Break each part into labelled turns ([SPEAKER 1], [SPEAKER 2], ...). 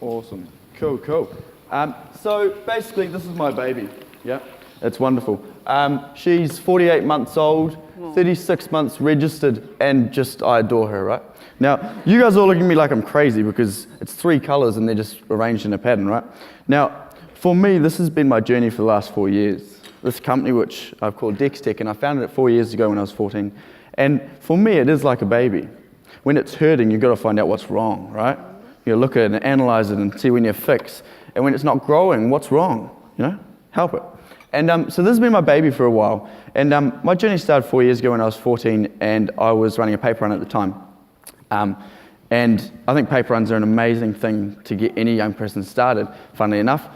[SPEAKER 1] Awesome. Cool. So basically, this is my baby. Yeah, it's wonderful. She's 48 months old, 36 months registered, and just I adore her, right? Now, you guys are all looking at me like I'm crazy because it's 3 colors and they're just arranged in a pattern, right? Now, for me, this has been my journey for the last 4 years. This company, which I've called DeXTech, and I founded it 4 years ago when I was 14. And for me, it is like a baby. When it's hurting, you've got to find out what's wrong, right? You look at it and analyze it and see when you fix. And when it's not growing, what's wrong? Help it. And so this has been my baby for a while. And my journey started 4 years ago when I was 14, and I was running a paper run at the time. And I think paper runs are an amazing thing to get any young person started, funnily enough.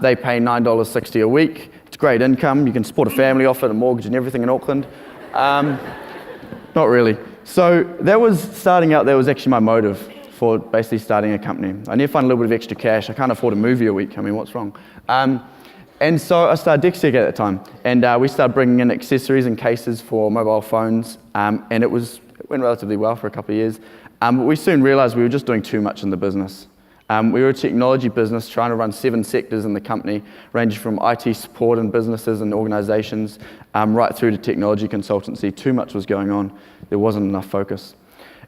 [SPEAKER 1] They pay $9.60 a week. It's great income. You can support a family off it, a mortgage and everything in Auckland. Not really. So that was starting out, that was actually my motive for basically starting a company. I need to find a little bit of extra cash. I can't afford a movie a week. I mean, what's wrong? And so I started DeXTech at that time. And we started bringing in accessories and cases for mobile phones. And it went relatively well for a couple of years. But we soon realized we were just doing too much in the business. We were a technology business trying to run 7 sectors in the company, ranging from IT support in businesses and organizations, right through to technology consultancy. Too much was going on. There wasn't enough focus.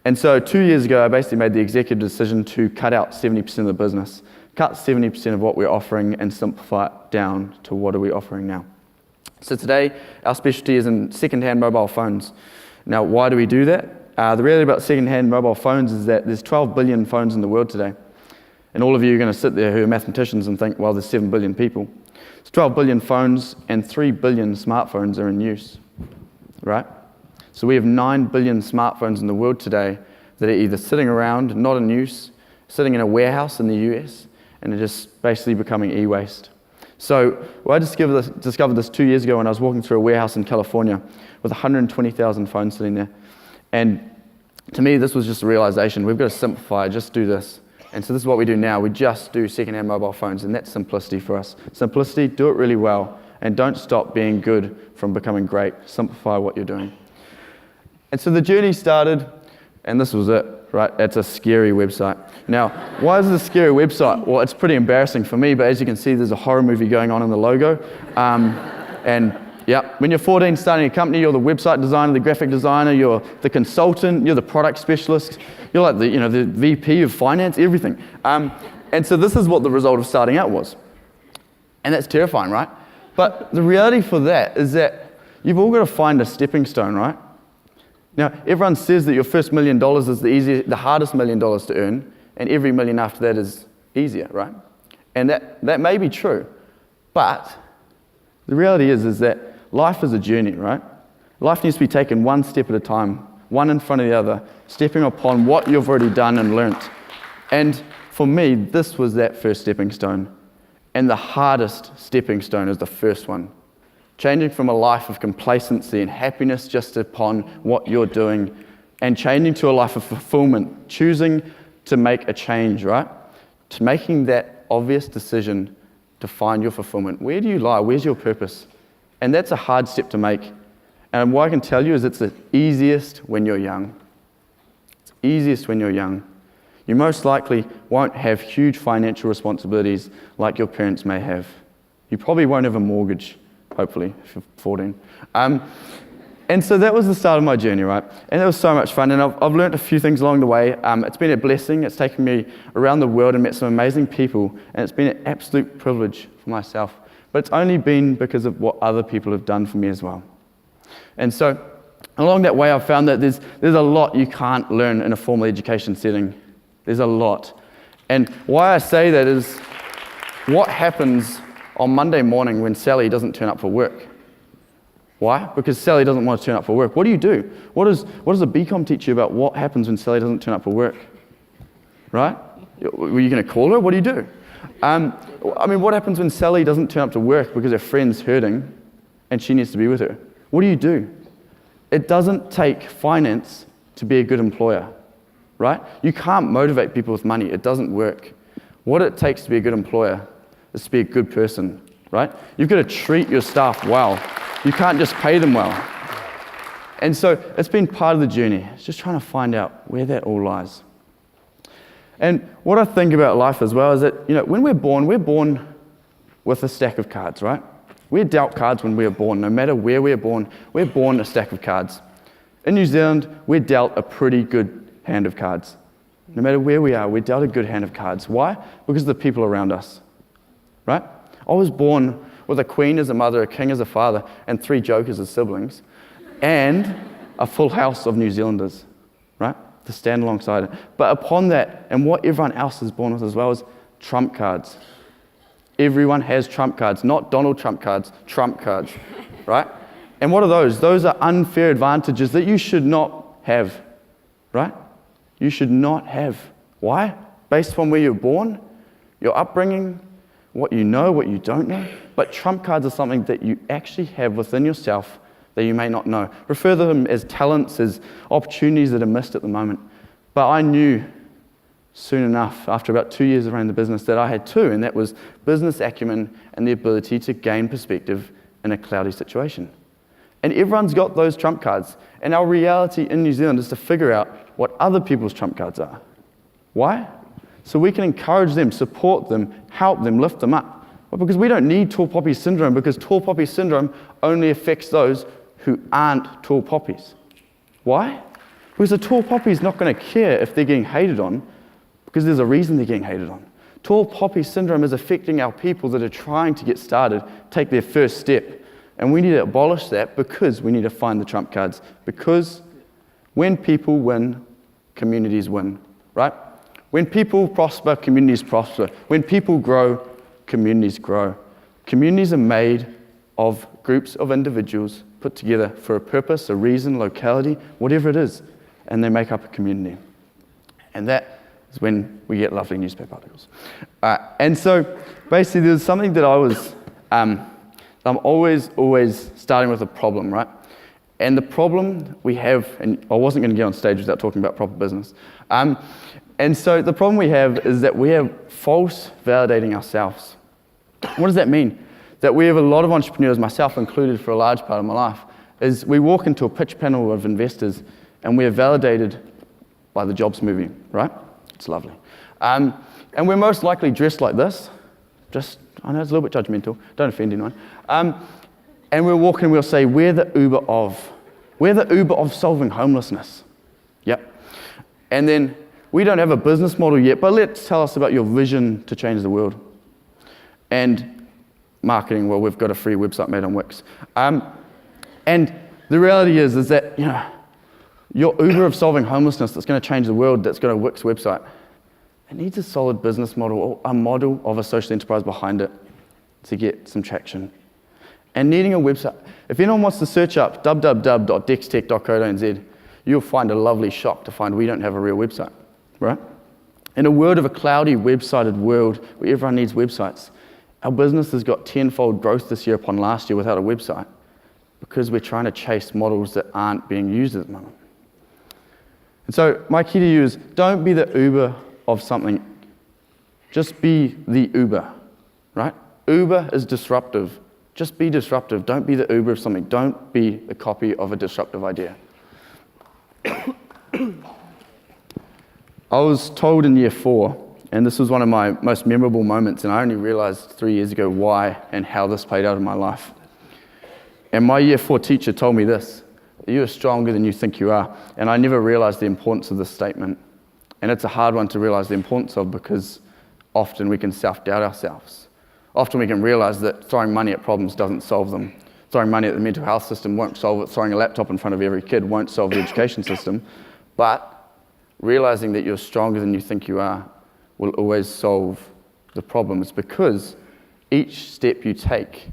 [SPEAKER 1] And so 2 years ago, I basically made the executive decision to cut out 70% of the business, cut 70% of what we're offering and simplify it down to what are we offering now. So today, our specialty is in second-hand mobile phones. Now, why do we do that? The reality about second-hand mobile phones is that there's 12 billion phones in the world today. And all of you are going to sit there who are mathematicians and think, well, there's 7 billion people. It's 12 billion phones and 3 billion smartphones are in use, right? So we have 9 billion smartphones in the world today that are either sitting around, not in use, sitting in a warehouse in the US, and are just basically becoming e-waste. So I discovered this 2 years ago when I was walking through a warehouse in California with 120,000 phones sitting there. And to me, this was just a realization. We've got to simplify, just do this. And so this is what we do now. We just do second-hand mobile phones, and that's simplicity for us. Simplicity, do it really well, and don't stop being good from becoming great. Simplify what you're doing. And so the journey started, and this was it, right? It's a scary website. Now, why is it a scary website? Well, it's pretty embarrassing for me, but as you can see, there's a horror movie going on in the logo. And yeah, when you're 14 starting a company, you're the website designer, the graphic designer, you're the consultant, you're the product specialist, you're like the VP of finance, everything. And so this is what the result of starting out was. And that's terrifying, right? But the reality for that is that you've all got to find a stepping stone, right? Now, everyone says that your first $1 million is the hardest $1 million to earn, and every million after that is easier, right? And that may be true, but the reality is that life is a journey, right? Life needs to be taken one step at a time, one in front of the other, stepping upon what you've already done and learnt. And for me, this was that first stepping stone. And the hardest stepping stone is the first one. Changing from a life of complacency and happiness just upon what you're doing, and changing to a life of fulfillment, choosing to make a change, right? To making that obvious decision to find your fulfillment. Where do you lie? Where's your purpose? And that's a hard step to make. And what I can tell you is it's the easiest when you're young. It's easiest when you're young. You most likely won't have huge financial responsibilities like your parents may have. You probably won't have a mortgage, hopefully, if you're 14. And so that was the start of my journey, right? And it was so much fun, and I've learned a few things along the way. It's been a blessing. It's taken me around the world and met some amazing people, and it's been an absolute privilege for myself. But it's only been because of what other people have done for me as well. And so along that way, I've found that there's a lot you can't learn in a formal education setting. There's a lot. And why I say that is, what happens on Monday morning when Sally doesn't turn up for work? Why? Because Sally doesn't want to turn up for work. What do you do? What does a BCom teach you about what happens when Sally doesn't turn up for work? Right? Were you going to call her? What do you do? What happens when Sally doesn't turn up to work because her friend's hurting and she needs to be with her? What do you do? It doesn't take finance to be a good employer, right? You can't motivate people with money. It doesn't work. What it takes to be a good employer is to be a good person, right? You've got to treat your staff well. You can't just pay them well. And so it's been part of the journey. It's just trying to find out where that all lies. And what I think about life as well is that, when we're born with a stack of cards, right? We're dealt cards when we are born. No matter where we're born a stack of cards. In New Zealand, we're dealt a pretty good hand of cards. No matter where we are, we're dealt a good hand of cards. Why? Because of the people around us, right? I was born with a queen as a mother, a king as a father, and 3 jokers as siblings, and a full house of New Zealanders, right, to stand alongside it. But upon that, and what everyone else is born with as well, is trump cards. Everyone has trump cards, not Donald Trump cards, trump cards, right? And what are those? Those are unfair advantages that you should not have, right? You should not have. Why? Based upon where you're born, your upbringing, what you know, what you don't know. But trump cards are something that you actually have within yourself that you may not know. Refer to them as talents, as opportunities that are missed at the moment. But I knew soon enough, after about 2 years around the business, that I had 2, and that was business acumen and the ability to gain perspective in a cloudy situation. And everyone's got those trump cards. And our reality in New Zealand is to figure out what other people's trump cards are. Why? So we can encourage them, support them, help them, lift them up. Well, because we don't need tall poppy syndrome, because tall poppy syndrome only affects those who aren't tall poppies. Why? Because a tall poppy is not going to care if they're getting hated on, because there's a reason they're getting hated on. Tall poppy syndrome is affecting our people that are trying to get started, take their first step. And we need to abolish that, because we need to find the trump cards. Because when people win, communities win, right? When people prosper, communities prosper. When people grow, communities grow. Communities are made of groups of individuals put together for a purpose, a reason, locality, whatever it is, and they make up a community. And that is when we get lovely newspaper articles. And so basically there's something that I'm always starting with a problem, right? And the problem we have, and I wasn't going to get on stage without talking about proper business. And so the problem we have is that we have false validating ourselves. What does that mean? That we have a lot of entrepreneurs, myself included for a large part of my life, is we walk into a pitch panel of investors and we are validated by the Jobs movie, right? It's lovely. And we're most likely dressed like this. I know it's a little bit judgmental, don't offend anyone. And we'll walk in and we'll say, we're the Uber of solving homelessness. Yep. And then we don't have a business model yet, but let's tell us about your vision to change the world. And marketing, well, we've got a free website made on Wix. And the reality is that, your Uber of solving homelessness that's going to change the world, that's got a Wix website, it needs a solid business model, or a model of a social enterprise behind it to get some traction. And needing a website, if anyone wants to search up www.dextech.co.nz, you'll find a lovely shock to find we don't have a real website, right? In a world of a cloudy, websited world where everyone needs websites, our business has got tenfold growth this year upon last year without a website, because we're trying to chase models that aren't being used at the moment. And so my key to you is, don't be the Uber of something, just be the Uber, right? Uber is disruptive. Just be disruptive. Don't be the Uber of something. Don't be a copy of a disruptive idea. I was told in year 4, and this was one of my most memorable moments, and I only realized 3 years ago why and how this played out in my life. And my year 4 teacher told me this: you are stronger than you think you are. And I never realized the importance of this statement. And it's a hard one to realize the importance of, because often we can self-doubt ourselves. Often we can realize that throwing money at problems doesn't solve them. Throwing money at the mental health system won't solve it. Throwing a laptop in front of every kid won't solve the education system. But realizing that you're stronger than you think you are will always solve the problems, because each step you take,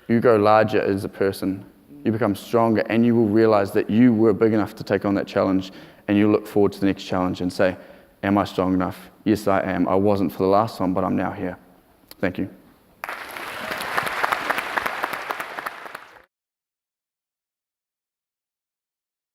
[SPEAKER 1] you grow larger as a person. You become stronger, and you will realize that you were big enough to take on that challenge, and you look forward to the next challenge and say, am I strong enough? Yes, I am. I wasn't for the last one, but I'm now here. Thank you.